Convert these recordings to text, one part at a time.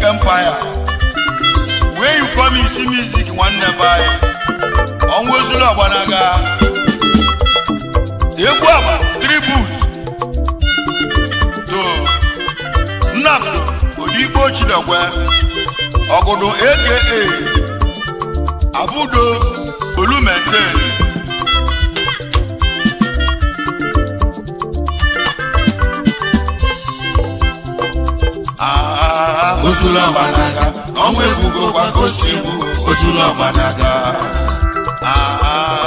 empire. When you come in see music one nearby. ONWU ZULU OGBANAGA. Egwu aba tribute to NNABUDO ODIKPO CHIDOKWE Ogudu aka Abudo Olumentel. ONWU ZULU OGBANAGA ONWU EGWU kwa kosibu ONWU ZULU OGBANAGA.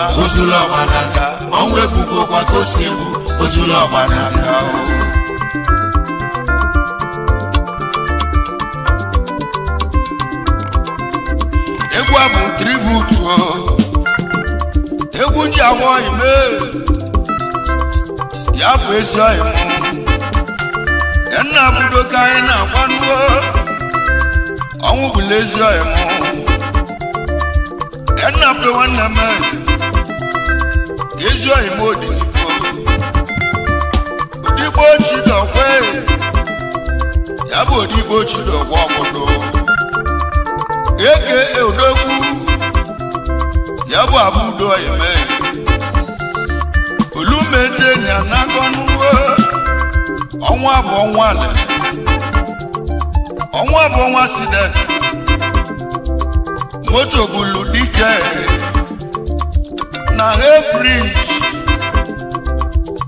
ONWU ZULU OGBANAGA ONWU EGWU kwa kosibu ONWU ZULU OGBANAGA. Egwu abụ tribute egwu nji awọ ime ya bụ ezi ọyị mụ NNABUDO ka anyị na-agwa nnuo ọnwụ bụla ezi ọyị mụ NNABUDO nwanne m ezi ọyị mụ Odigbo Chidokwe ya bụ Odigbo Chidokwe Ogudu aka Odogwu ya bụ Abudo Oyime Olumentel ya n'agọnuwo ọnwa bụ ọnwa ala ọnwa bụ ọnwa accident moto bulu dike na Bridge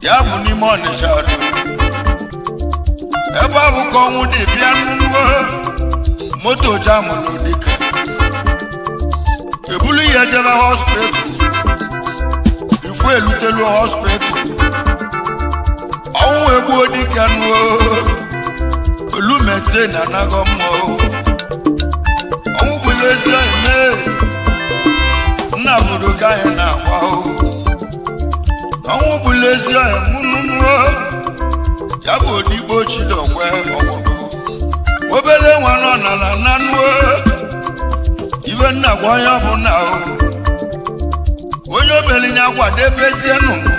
ya bụ n'ime Onitsha ebe ahụ ka ọnwụ dị bịa n'ụwa moto jamụlụ dike ebulu ya jebe hospital ifu elutelu hospital ọnwụ egbuo dike n'ụwa Olumentel na anaghọ mmụọ ọnwụ bụla ezi ime NNABUDO ka anyị na-akwa ọnwụ bụla ezi mụnụnụọ ya bụ Odigbo Chidokwe Ogudu obele nwa nọ n'ala nanụọ ibe nna gwa onye ọbụla onye omelinya kwadebezie nnụnụ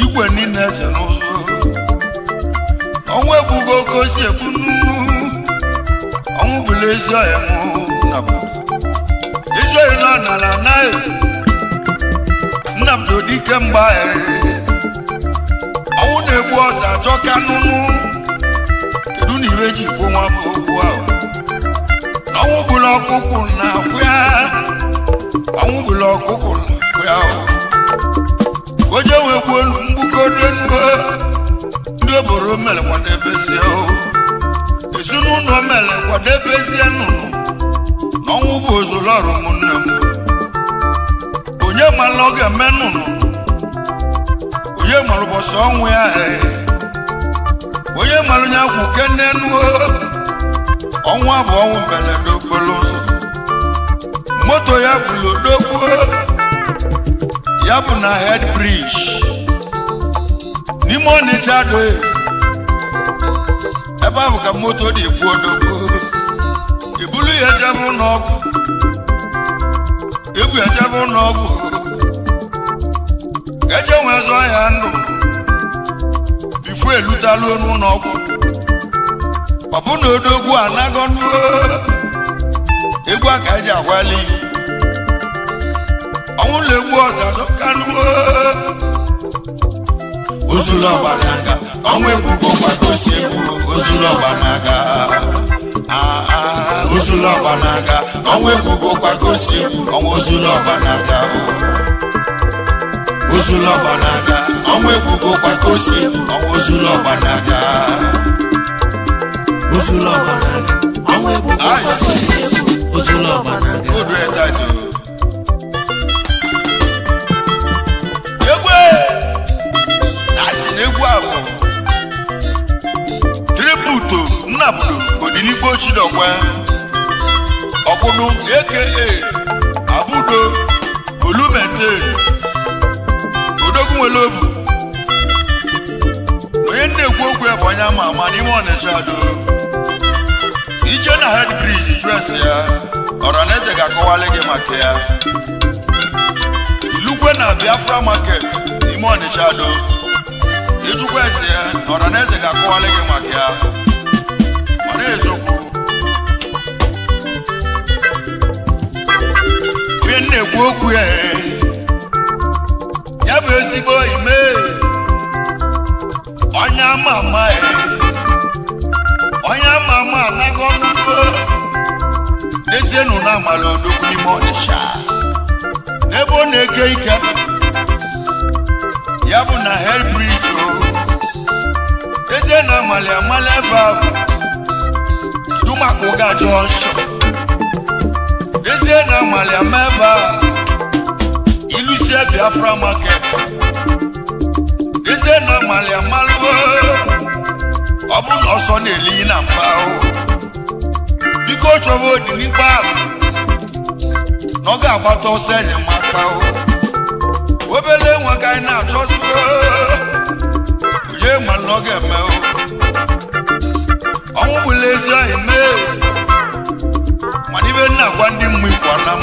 igwe niile eje n'ụzọ ọnwụ egbugo oke osi egbu nnụnụ ọnwụ bụla ezi ọhịa mụ NNABUDO ezi ọhịa nọ n'ala naghị NNABUDO dike mgba ọnwụ na-egbu ọzọ achọka nnụnụ kedu na iwe ji kwuo nwa bụ okwu ahụ ọnwụ bụla ọkụkụ na-akwụ ya ọnwụ bụla ọkụkụ na-akwụ ya oje wee gbuo mgbukodo ndị obodo mere kwadebezie ezinụlọ mere kwadebezie nnụnụ na ọnwụ bụ ozolọrụ ụmụnne m onye mara ọ ga-eme nnụnụ onye mara ụbọchị ọnwụ ya onye mara onye akwụ kene nuo ọnwa bụ ọnwụ mberede okporo ụzọ moto ya bụ Odogwu ya bụ na Bridge n'ime Onitsha ebe ahụ ka moto dị ekwu Odogwu ebulu ya jebe n'ọgwụ ebu ya jebe n'ọgwụ eje nwee zọ ya ndụ bifo elutalu n'ụlọọgwụ ọ bụ na Odogwu anaghọ nuo egwu aka eji agwali ọnwụ na-egbu ọzọ azọkanuo ONWU ZULU OGBANAGA ọnwụ egbugo kwakosi egbu ONWU ZULU OGBANAGA ONWU ZULU OGBANAGA ọnwụ egbugo kwakosi egbu ONWU ZULU OGBANAGA ONWU ZULU OGBANAGA ọnwụ egbugo kwakosi egbu ONWU ZULU OGBANAGA ONWU ZULU OGBANAGA ọnwụ egbugo kwakosi egbu ONWU ZULU OGBANAGA egwu abụ tribute NNABUDO Odigbo Chidokwe Ogudu aka Abudo Olumentel Odogwu nwere obu onye na-ekwu okwu ya bụ onye ama ama n'ime Onitsha ije na Bridge dress ya ọranaeze ga-akọwalị gị maka ya ilukwe na Biafra market n'ime Onitsha ijukwa ese ya ọranaeze ga-akọwalị gị maka ya mana ezokwu na-ekwu okwu ya bụ ezigbo ime onye ama ama anaghị ọnụgo n'ezienụ na amala odogwu n'ime Ọnịsha n'ebe ọ na-eke ike ya bụ na Hellbridge ezie na amala ebe ahụ kidu maka ụga jọnshọ ezie na amala ebe ahụ ilusie Biafra market ezie na amala ọ bụ na ọsọ na-eli na mba biko chọrọ odi n'ikpe ahụ na ọ ga-agbata ọsọ enyemaka obele nwa ka anyị na-achọzi onye ma na ọ ga-eme ọnwụ bụla ezi anyị mee mana ibe na-agwa ndị umuikwu Anam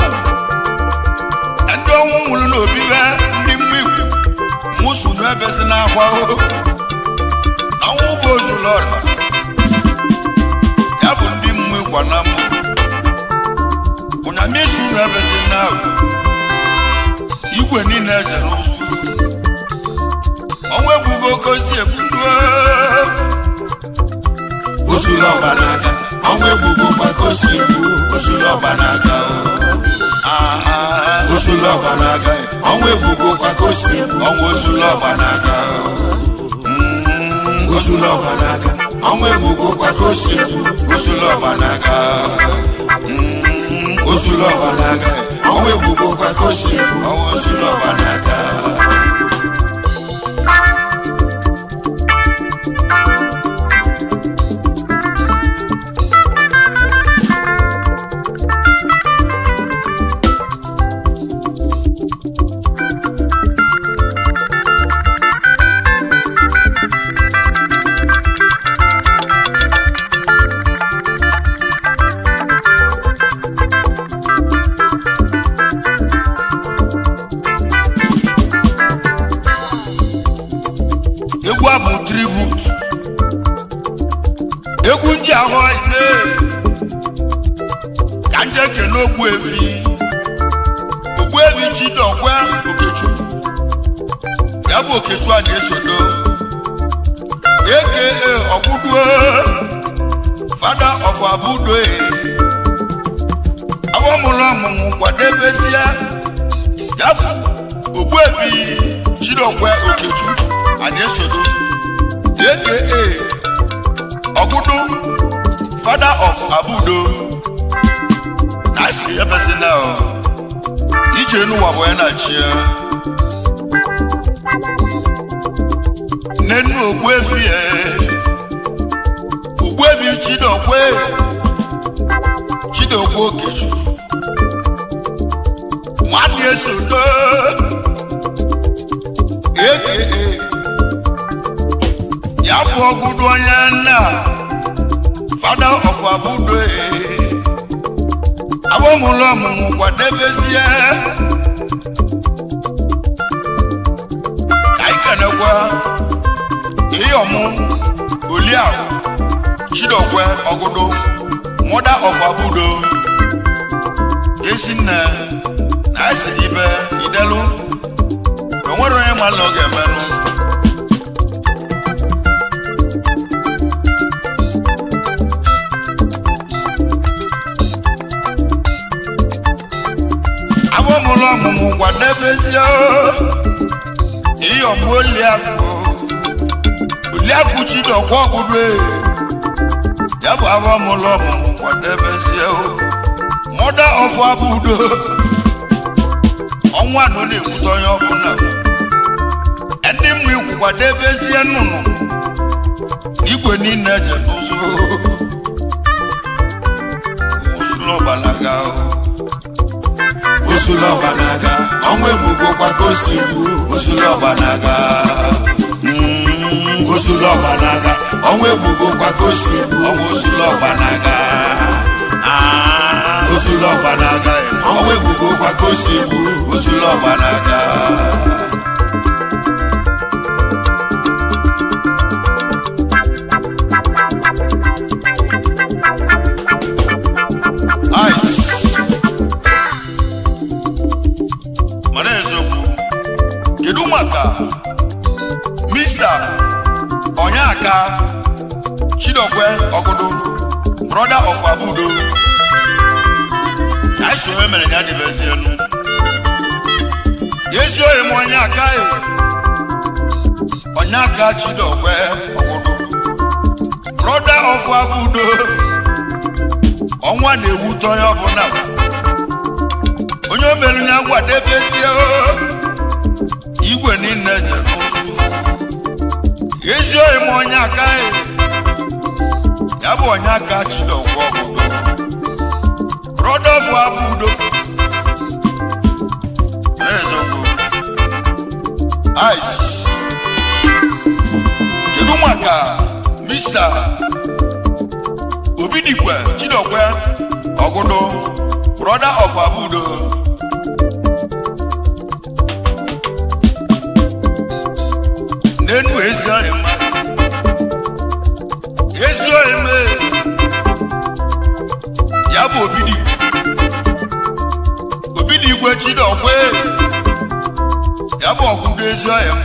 ndị ọnwụ nwụrụ n'obibe ndị umuikwu mụsụ n'ebezi na-akwa na ọnwụ bụ ozulọra ya bụ ndị umuikwu Anam ụnyami isu n'ebezi na-ahụ igwe niile eje n'ụzọ ọnwa egbugo okozi ekwudo ozulu ọgbanaga ọnwa egbugo gbakosi egbu ozulu ọgbanaga ozulu ọgbanaga ọnwa egbugo gbakosi ọnwa ozulu ọgbanaga ozulu ọgbanaga ọnwa egbugo gbakosi ozulu ọgbanaga ozulu ọgbanaga ọnwa egbugo gbakosi ọnwa ozulu ọgbanaga egwu ndị ahụ ine ka nje kene Ogbuefi Chidokwe Okechukwu ya bụ Okechukwu a na-esodo aka Ọgwụgwụ Father of Abudo awọmụlụ ọmụmụ kwadebezie ya bụ Ogbuefi Chidokwe Okechukwu a na-esodo aka Ọgụdụ Father of Abudo na asị ya bezi na ije n'ụwa bụ ya na-achị ya nenu Ogbuefi Chidokwe Okechukwu nwanne esodo aka ya bụ Ọgụdụ onye nna Father of Abudo awọmụlụ ọmụmụ kwadebezie ka anyị kenekwa Iyọmụ Oliakụ Chidokwe Ọgụdụ Mother of Abudo ezinne na esi ibe idelu na nwere onye ma na ọ ga-emenụ awọmụlụ ọmụmụ kwadebezie Iyọmụ Oliakụ Chidokwe Ọgụdụ ya bụ awọmụlụ ọmụmụ kwadebezie Mother of Abudo ọnwa nọ na-ekwute onye ọbụla ndị umuikwu kwadebezie nnụnụ igwe niile eje n'ụzọ ozulu ọgbanaga ọnwa egbugo gbakosi ozulu ọgbanaga ọnwa egbugo gbakosi ọnwa ozulu ọgbanaga ozulu ọgbanaga ọnwa egbugo gbakosi ozulu ọgbanaga mana eziokwu kedu maka Mr. Onyaka Chidokwe Ogodo brother of Abudo I so emere nya di bezienu Yesu emo Onyaka Onyaka Chidokwe Ogodo brother of Abudo onwa na-ewuto ya ọbụna onye omelu nya gwadebezie igwe niile je n'otu Yesu emo Onyaka ya bụ Onyaka Chidokwe Ogodo brother of Abudo Nezoko Ice kedu maka Mr. Obidikwe Chidokwe Ogodo brother of Abudo Nenu ezi ema ezi eme ya bụ Obidikwe Chidokwe ya bụ Ogodo ezi ema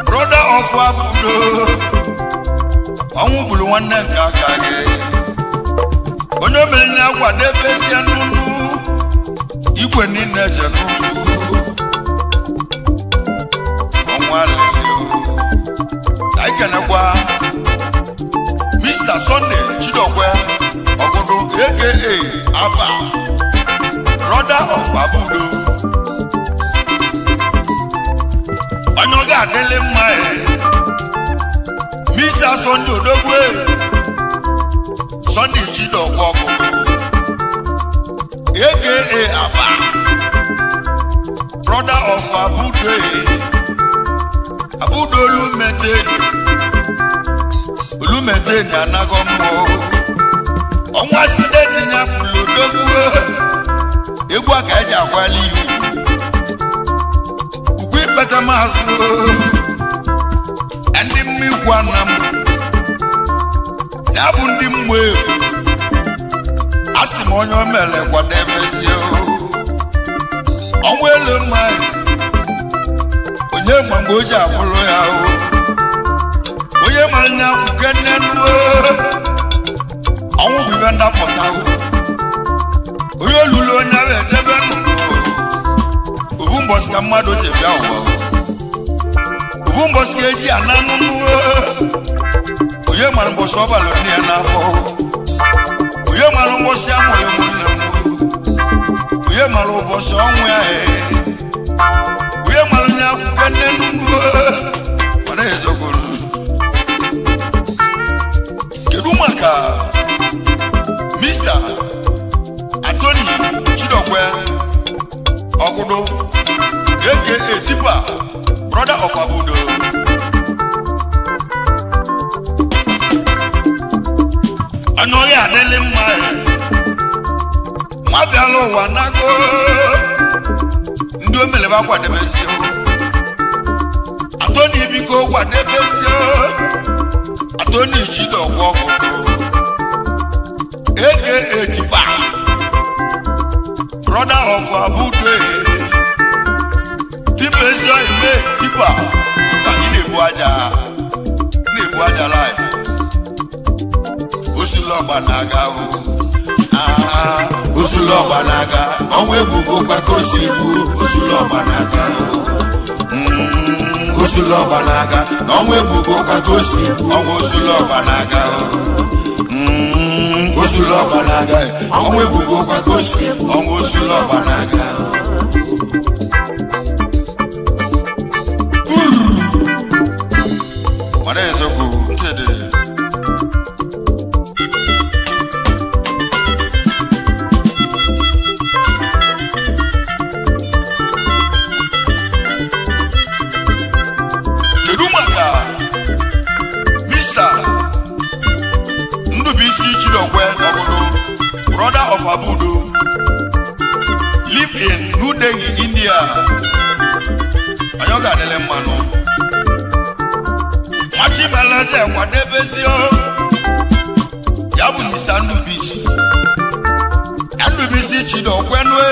brother of Abudo Onwu Zulu nwanne nke aka gị onye mere na gwadebezie n'unu igwe niile je n'ụzọ ọnwa lele anyị kenekwa Mr. Sunday Chidokwe Ogodo aka Aba brother of Abudo onye ọ ga-adịlị mma Mr. Sunday Odogwe Sunday Chidokwe Ogodo aka Aba brother of Abudo Abudo Olumeteni anago mmụọ ọnwa site tinye pụlụ Odogwe egwu aka eji akwali ihu ugwu ikpeta maazụ ndị mmikwu Anam ya bụ ndị mmụọ asị m onye omele kwadebezie ọnwa elu mma onye ma mgbe o ji abụrụ ya onye mara nya kwuke nnenu ọnwụ bụ ibe ndapụta onye olulu onye ahụ ejebe obu mbọsị ka mmadụ ji bịa ụwa obu mbọsị ka eji ananụ onye mara mbọsị ọbalụ nne ya n'afọ onye mara mbọsị amụrụ ụmụnne m onye mara ụbọsị ọnwụ ya onye mara nya kwuke nnenu mana ezogoro kedu maka Mr. Anthony Chidokwe Ogodo aka Tipa brother of Abudo anọghị adịlị mma nwa bịala ụwa nago ndị omele ba kwadebezie Anthony biko kwadebezie Anthony Chidokwe Ogodo aka Tipa brother of Abudo Tipa ezi ime Tipa na-ebu aja life Zulu Ogbanaga Zulu Ogbanaga ọnwa egbugo kwa ka o si egbu Zulu Ogbanaga Zulu Ogbanaga ọnwa egbugo kwa ka o si ọnwa Zulu Ogbanaga Zulu Ogbanaga ọnwa egbugo kwa ka o si ọnwa Zulu Ogbanaga Mana ezokwu ntede Chidokwe Ogodo brother of Abudo live in New Delhi, India Ayoga dele mmanụ Machi Balaze kwadebezio ya bụ Mr. Ndubisi Chidokwe nwe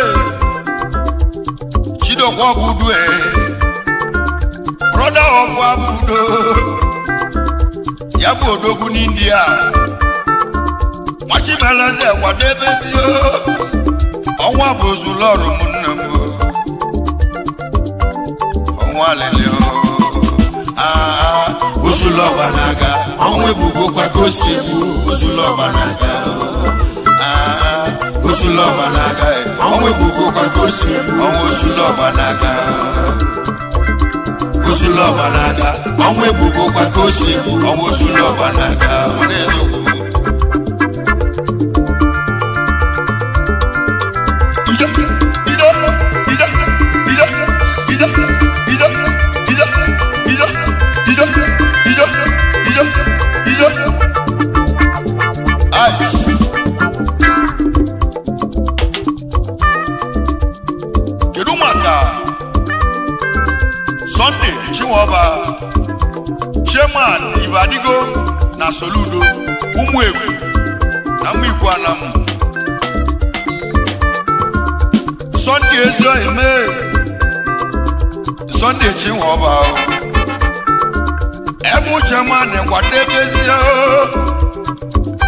Wabudu, brother of Wabudu, Yabudu in India. Machimalaze, whatever you ONWU ZULU Zulu Ogbanaga, ONWU kwa kosibu Zulu Ogbanaga. Zulu Ogbanaga, ONWU kwa kosibu Zulu Ogbanaga. Zulu Ogbanaga, ONWU kwa kosibu Zulu Ogbanaga. Sunday Chiwaba Chairman Ibadigo na Soludo umuikwu na umuikwu Anam Sunday Ezo Eme Sunday Chiwaba Emu Chairman Ekwadebezio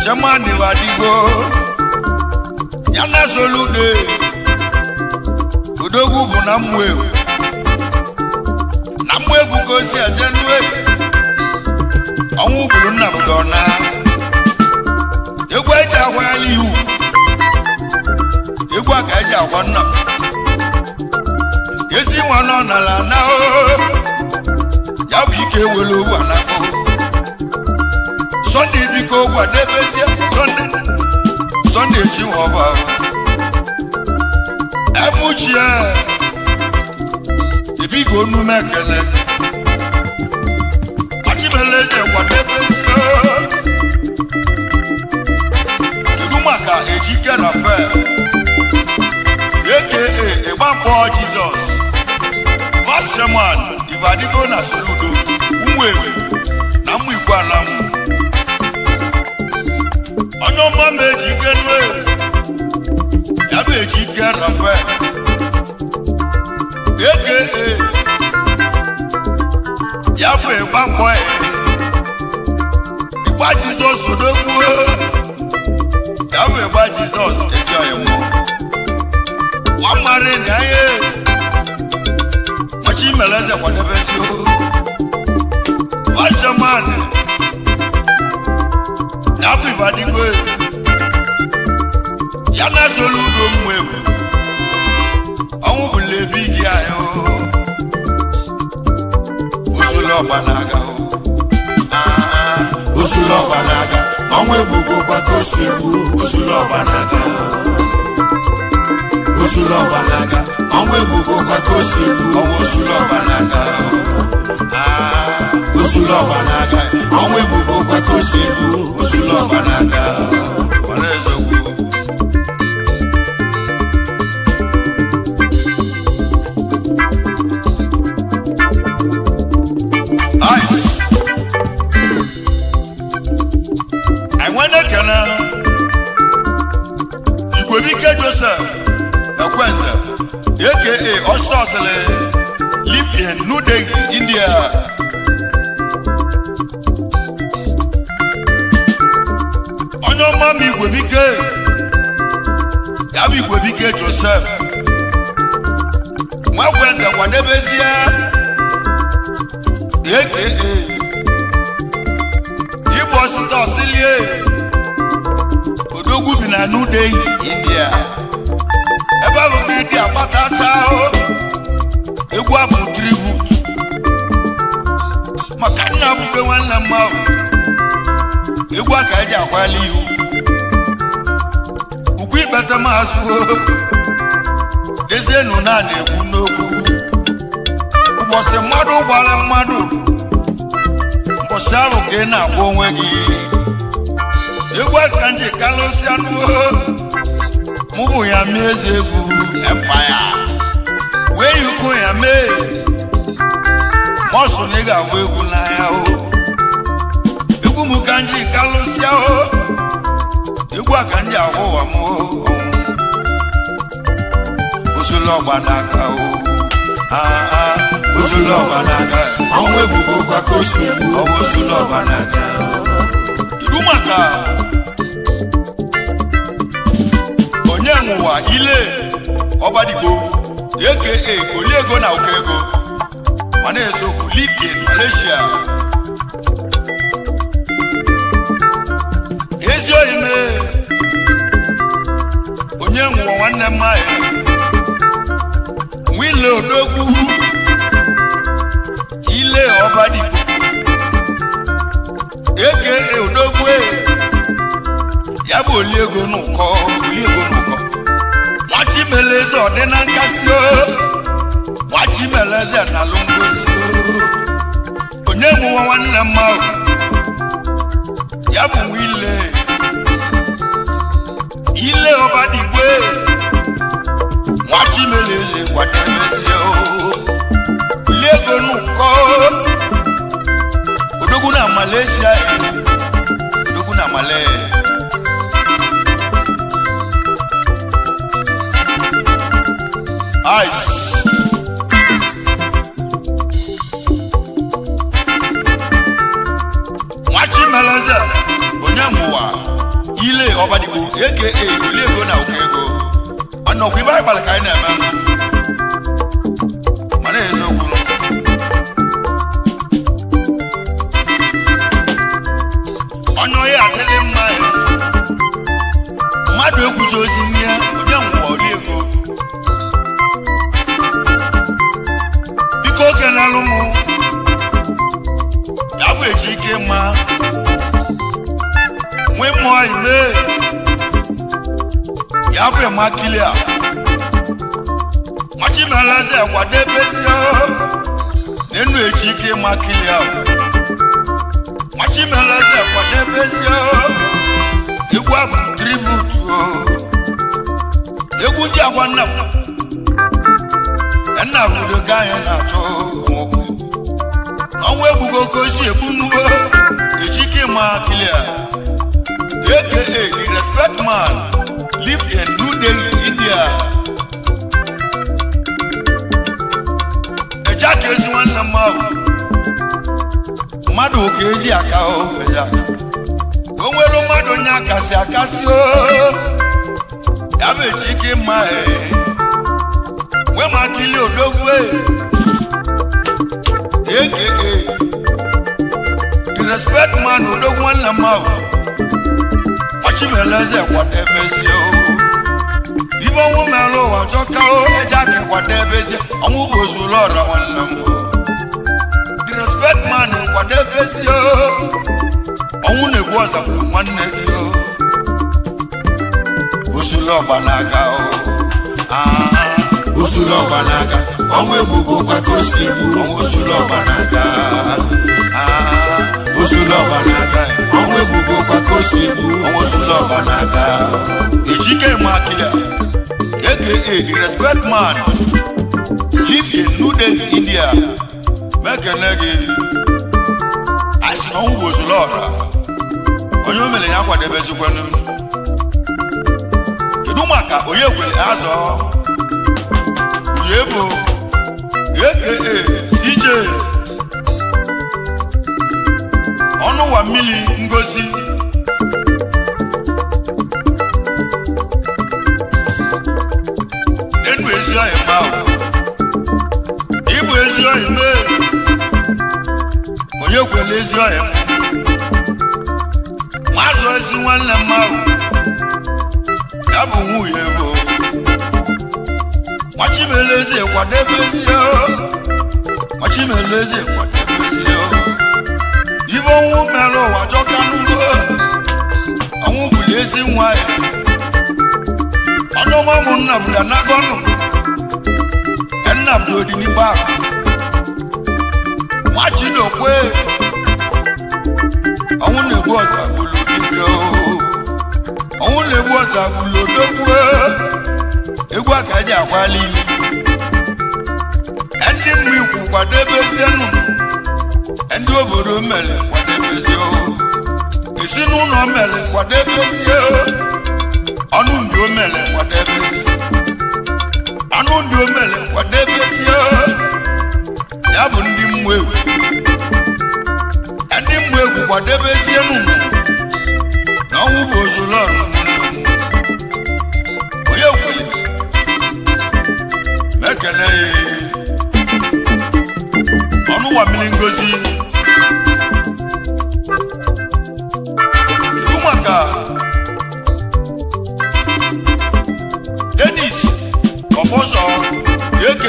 Chairman Ibadigo Yana Soludo Udogu bụ na umuikwu Mwegu kosi ajenwe ONWU To NNABUDO Egwu eja akwali yu Egwu aka eja akwanna Yesi wano nala na o Yabu ike welo wanako Sunday biko wadebezia Sunday Chiwaba Emuchie Ibigo numekele Achibeleze wadebezio Kedumaka ejike rafe A.K.A. Ebampo Jesus Vice Chairman Ibadigo na Soludo umuikwu na umuikwu Anam Onoma mejike nwe Yabu ejike rafe A.K.A. Yabu Ebampo Igba Jesus odogwu Yabu Igba Jesus esi oyemo Wamare ni aye Machimeleze kwadebezio Vashaman Yabu Ibadigo Yana Soludo umuikwu ONWU big ayo Zulu Ogbanaga Zulu Ogbanaga ONWU kwa kosibu Zulu Ogbanaga Zulu Ogbanaga ONWU kwa kosibu Zulu Ogbanaga Zulu Ogbanaga ONWU kwa kosibu Zulu Ogbanaga Joseph Ekwenze A.K.A. Ostosele live in New Delhi, India. Onoma mi Igwebike Yabu Igwebike Joseph Mwekwenze kwadebezia A.K.A. Igbo Ostosilie Odogwu bi na New Delhi, India. Ebe ahụ bụ ịdị akpatacha ahụ egwu abụ tribute maka Nnabudo nwanne m ahụ egwu aka eji akwali ihu ugwu ikpete maazụ dezienu na na-ekwu n'okwu ụbọchị mmadụ gwara mmadụ mbọchị ahụ ka ị na-agwa onwe gị egwu aka nji kalụsịa UNYAMI EZE EGWU Empire wee yuko ya mee Mosu nigga wegu na ya o Egwu mukanji kalụsịa o Egwu aka ndị ahụwa m o Zulu Ogbanaga o Uzulu Ogbanaga onwe bugo kwa kosi Uzulu Ogbanaga Irumaka onye nwa ile Obadigbo aka Oliego na Okego mana ezoku live in Malaysia ezi oyime onye nwa nwanne mmae Wile odogwu ile Obadigbo aka odogwu ya bụ Oliego n'ụkọ Nwachimeleze ọdịna nkasi Nwachimeleze na lungosi onye nwa nwanne mma ya bụ ile Obadigbo Nwachimeleze kwadebezi Oliego n'ụkọ odogwu na Malaysia odogwu na Malay Ice Nwachimeleze onye mụwa ile Obadigbo aka Oliego na Okego ọnọkwa ibe agbala ka anyị na-eme mana eziokwu onye ya adịlị mma mmadụ ekwuchi ozi nne ya onye mụwa Oliego oke na-alụ mụ ya bụ eji ike mma nwee mmụọ ime ya bụ ema kilia Nwachimeleze kwadebezi n'enu eji ike mma kilia Nwachimeleze kwadebezi egwu abụ tributu egwu ndị agwa nna obodo ka anyị na-achọ ọnwa egbugo kozi egbunuo ejike ma kilia aka the respect man live in New Delhi, India ejaka ezi nwanne mmadụ oke ezi aka o nwere mmadụ onye akasị ya bụ ejike ma we makili odogwu aka the respect man odogwu nwanne mma Nwachimeleze kwadebezi ibe ọnwụ mere ụwa jọka ejaka kwadebezi ọnwụ bụ ozuru ọra nwanne m the respect man kwadebezi ọnwụ na-egbu ọzọ nwanne gị Uzulu Ogbanaga Uzulu Ogbanaga onwe bugo kwa kosi Uzulu Ogbanaga Uzulu Ogbanaga onwe bugo kwa kosi Uzulu Ogbanaga ejike makilia aka the respect man live in New Delhi, India mekenegi asi na bụ Uzulu ọra onye o mere ya kwadebezikwanụ kedu maka onye gwere azọ Yebo aka CJ ọnụwa mmili ngosi enu ezi ọhịa ma ịbụ ezi ọhịa mee onye kwere ezi ọhịa mazụ ezi nwanne mma ya bụ nwunye bụ Nwachimeleze kwadebezi Nwachimeleze kwadebezi ibe ọnwụ mere ụwa jọka n'ugbo ọnwụ bụli ezi nwa ya ọdụma ụmụnna bụda n'agọnụ nna bụdo dị n'ikpe ahụ Nwachidokwe ọnwụ na-egbu ọza gbulu dike ọnwụ na-egbu ọza gbulu odogwu egwu aka eji akwali ndị mmikwu kwadebezienụ ndị obodo mere kwadebezie esi n'ụlọ mere kwadebezie ọnụ ndị o mere kwadebezie ọnụ ndị o mere kwadebezie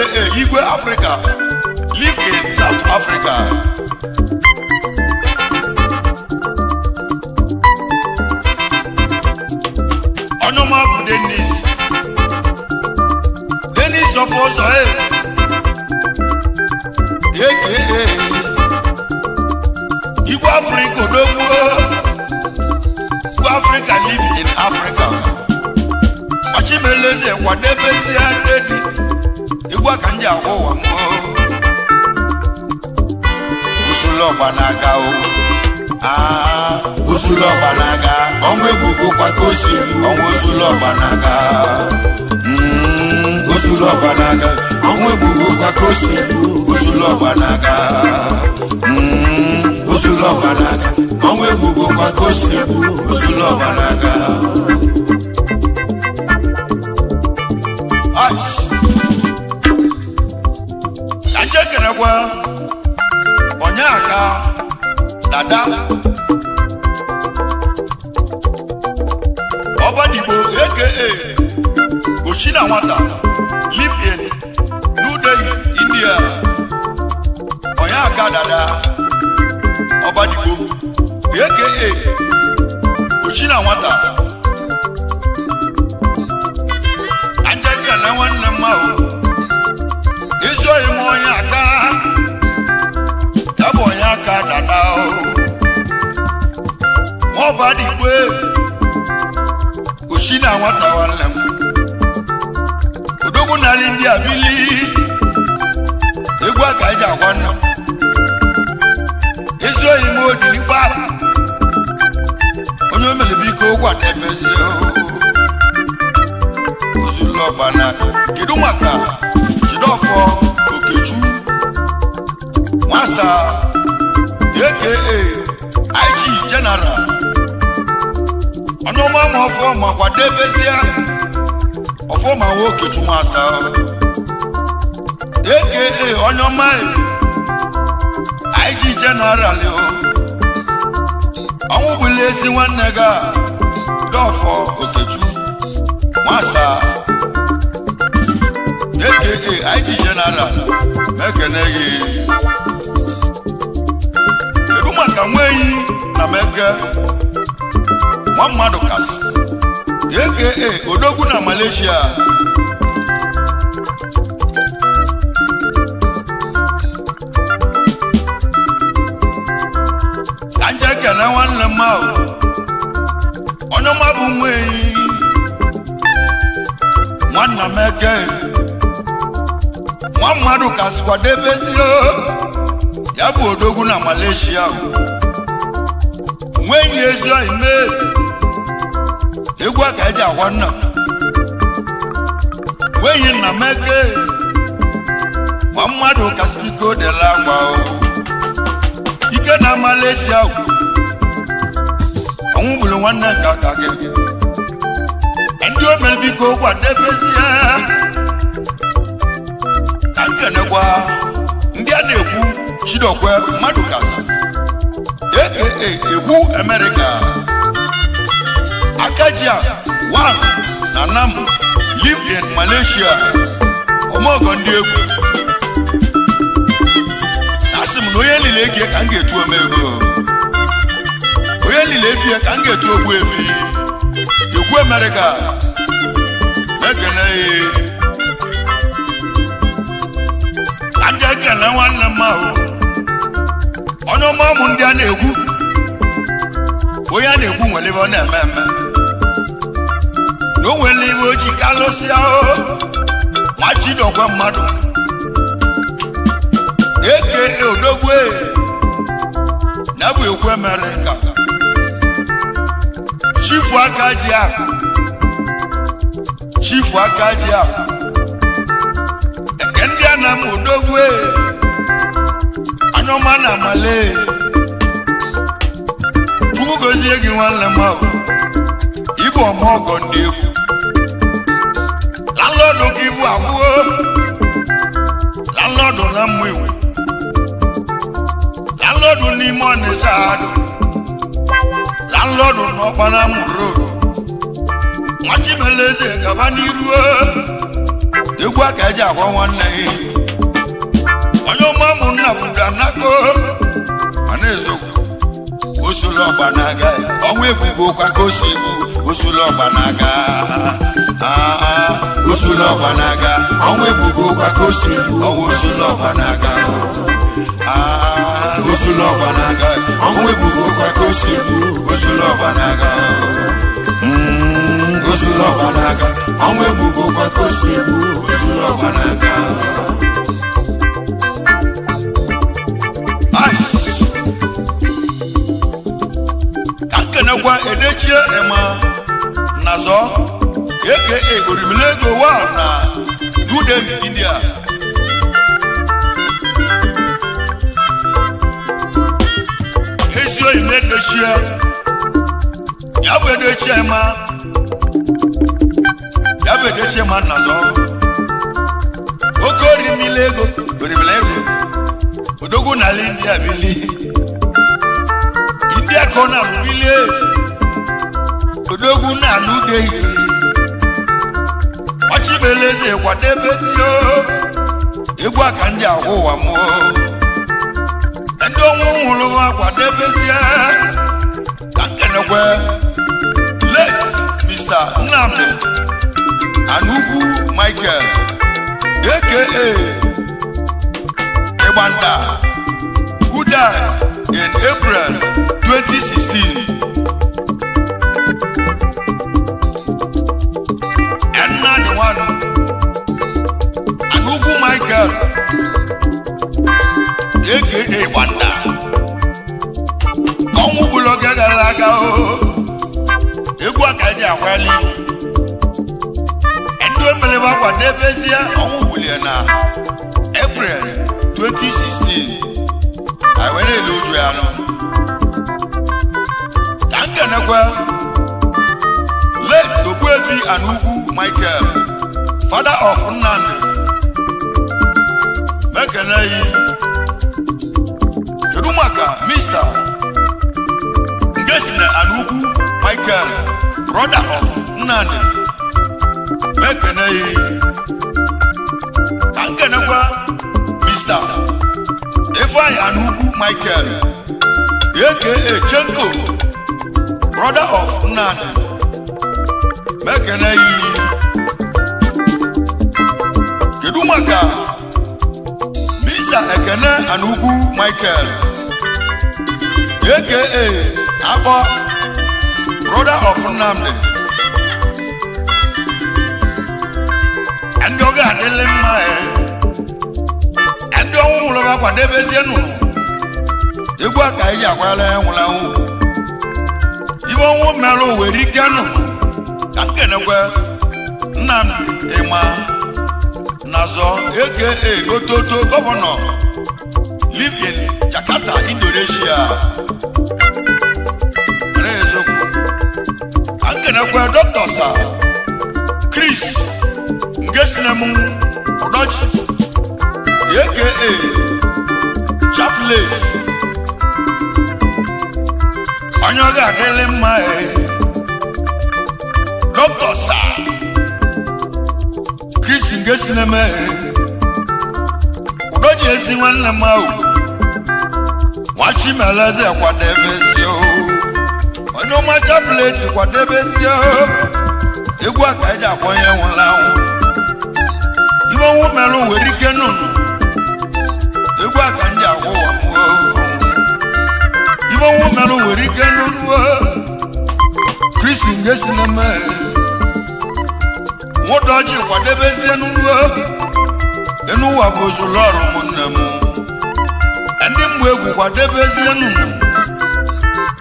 aka Igwe Africa, live in South Africa. Onoma bụ Dennis of Ozo, aka Igwe Africa odogwu. Igwe Africa live in Africa. Achimeleze kwadebezi adedi. Igwe ka nji agwụwa mmụọ. Usulu ọgbanaga o. Usulu ọgbanaga. Ọnwụ egwu kwa kosi. Ọnwụ usulu ọgbanaga. Usulu ọgbanaga. Ọnwụ egwu kwa kosi. Usulu ọgbanaga. Usulu ọgbanaga. Ọnwụ egwu kwa kosi. Usulu ọgbanaga. Kanje kenekwa Onyaka Dada Obadigbo aka Ochina Nwata live in New Delhi, India. Onyaka Dada Obadigbo aka Ochina Nwata. Na nwanne mma iso ime onye aka ya bụ onye aka Dada Obadigbo Ochina Nwata nwanne m odogwu narị ndị abili egwu aka eji agwa nna m iso ime odinikpa onye omelebiko ụgwa na-ebezi Uzulu Ogbanaga. Kedu maka Chidofo Okechu Nwasa aka IG General Onoma ma ofo ma kwadebezia ofo ma wo Okechu Nwasa aka Onyoma IG General Onwu bulezi nwanne ga Chidofo Okechu Nwasa aka IG General Mekenegi. Kedu maka nweyi na Meke Muhammadu Kas aka odogwu na Malaysia. Kanje kene nwanne mma Onyoma bụ nweyi Nwanna Meke Muhammadu Kas kwadebezi ya bụ odogwu na Malaysia. Nwenyi ezi ime egwu aka eji agwa nna nwenyi na Meke Muhammadu Kas biko dela agwa ike na Malaysia ọnwụ gburu nwanne nke aka gị ndị omelbiko kwadebezi ka nkenekwa ndị a na-ekwu Chidokwe Mmadụ Kas aka Egwu America Akajia 1 na Anam live in Malaysia. Omogo ndị egwu asị m na onye niile ege ka m ga-etu omego onye niile efie ka m ga-etu ogbu efi Egwu America ekene anje ekene nwanne mma onye ọma ụmụ ndị a na-egwu onye a na-egwu nwere ebe ọ na-eme eme na o nwere ibe oji kalụsịa nwa Chidokwe mmadụ aka odogwu na bụ Egwu America chifu aka ji akụ eke ndị Anam odogwu Anyọma na Male Chukwu gozie gị nwanne m ịbụ ọmọgọ ndị egwu landlọdụ ka ịbụ abụọ landlọdụ na Mmuikwu landlọdụ n'ime Onitsha landlọdụ n'Ọkpara Road Nwachimeleze gaba n'iru egwu aka eji akwa nwanne onye ọmụmụ nna bụ anago mana ezokwu usulu ogbanaga ọnwụ ebubo kwa ka o si bụ usulu ogbanaga usulu ogbanaga ọnwụ ebubo kwa ka o si bụ ọnwụ usulu ogbanaga usulu ogbanaga ọnwụ ebubo kwa ka o si bụ usulu ogbanaga usulu ogbanaga ọnwụ ebubo kwa ka o si bụ usulu ogbanaga kankenekwa edechie ema nazo aka orimilego wa na Udemy India ezio ime dechie ya bụ edechie ema nazo oke orimilego odogwu n'ala India bili India kona bile odogwu na nudehi ọchịbeleze kwadebezio egwu aka ndị ahụwa m ndị ọnwụ nwụrụ kwadebezia ka nkenekwe late Mr. Nnamdi Anugwu Michael aka Igbanda who died in April 2016 and now the one Anugwu Michael aka Wanda ọnwụ bụlọga gara aga egwu aka ji akwali ndị omeleba kwadebezie ọnwụ bulie na April 2016 I were ele oju ya nọ late Ogbuefi Anugwu Michael father of Nnamdi mekeneyi kedu maka Mr. Ngesine Anugwu Michael brother of Nnamdi mekeneyi kankenekwa Mr. Ifeanyi Anugwu Michael aka Chenko brother of Nnamdi mekeneyi kedu maka Mr. Ekene Anugwu Michael aka Akpo brother of Nnamdi ndị oge adịlị mma ndị ọnwụ nwụrụ akwadebezie nụ egwu aka eji akwala nwụrụ anwụ iwe ọnwụ merụ were ike nụ ka nkenekwe Nnamdi Ịma Nazo aka Ototo gọvanọ live in Jakarta, Indonesia ezokwu ka nkenekwe Dr. Sir Chris Ngesinem Udoji aka Chaplet onye ọ ga-adịlị mma Dr. Sir Chris Ngesinem Udoji ezi nwanne m ahụ nwachimeleze kwadebezio onye ọma Chaplet kwadebezio egwu aka eji akwanye nwụrụ anwụ iwe ọnwụ merụ were ike nụnụ egwu aka ndị ahụwa m iwe ọnwụ merụ were ike nụnụ Chris Ngesinem Udoji kwadebezie nụnụ enụwa bụ ozulu ọrụ ụmụnne m ndị mgbe egwu kwadebezie nụnụ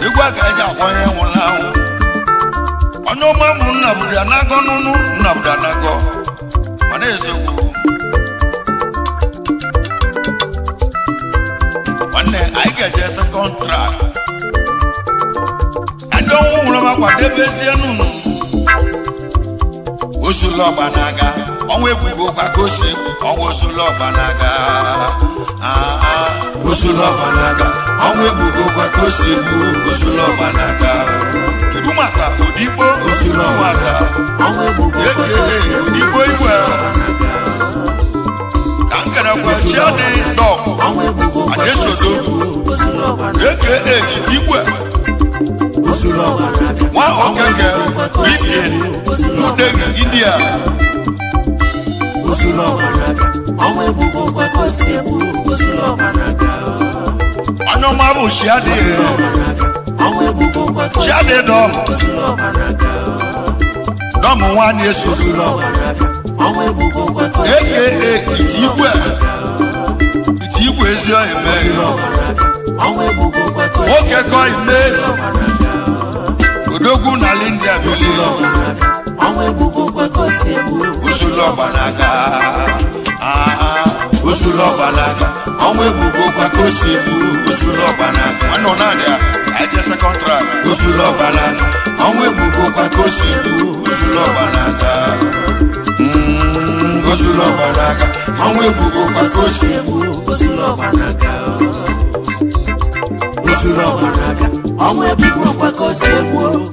egwu aka eji akwanye nwụrụ anwụ onye ọma bụ Nnabudi Anago nụnụ Nnabudi Anago mana ezokwu nwanne anyị ga-eje second track ndị ọnwụ nwụrụ kwadebezie nụnụ usulu ogbanaga ọnwụ ebubo kwa ka o si ọnwụ usulu ogbanaga usulu ogbanaga ọnwụ ebubo kwa ka o si bụ usulu ogbanaga kedu maka Odigbo usulu nwata ọnwụ ebubo kwa ka o si Odigbo igwe Adesodo aka Itigwe nwa okeke Libyen Nudeng India Anomabu Shiade Dom Dom one Jesus aka Itigwe Eze Egwu oke ko ime Odogwu na India Uzulu Ogbanaga Uzulu Ogbanaga onwe bugo kwa kosibu Uzulu Ogbanaga ano na dia aje second track Uzulu Ogbanaga onwe bugo kwa kosibu Uzulu Ogbanaga Uzulu Ogbanaga onwe bugo kwa kosibu Uzulu Ogbanaga onwe bugo kwa kosibu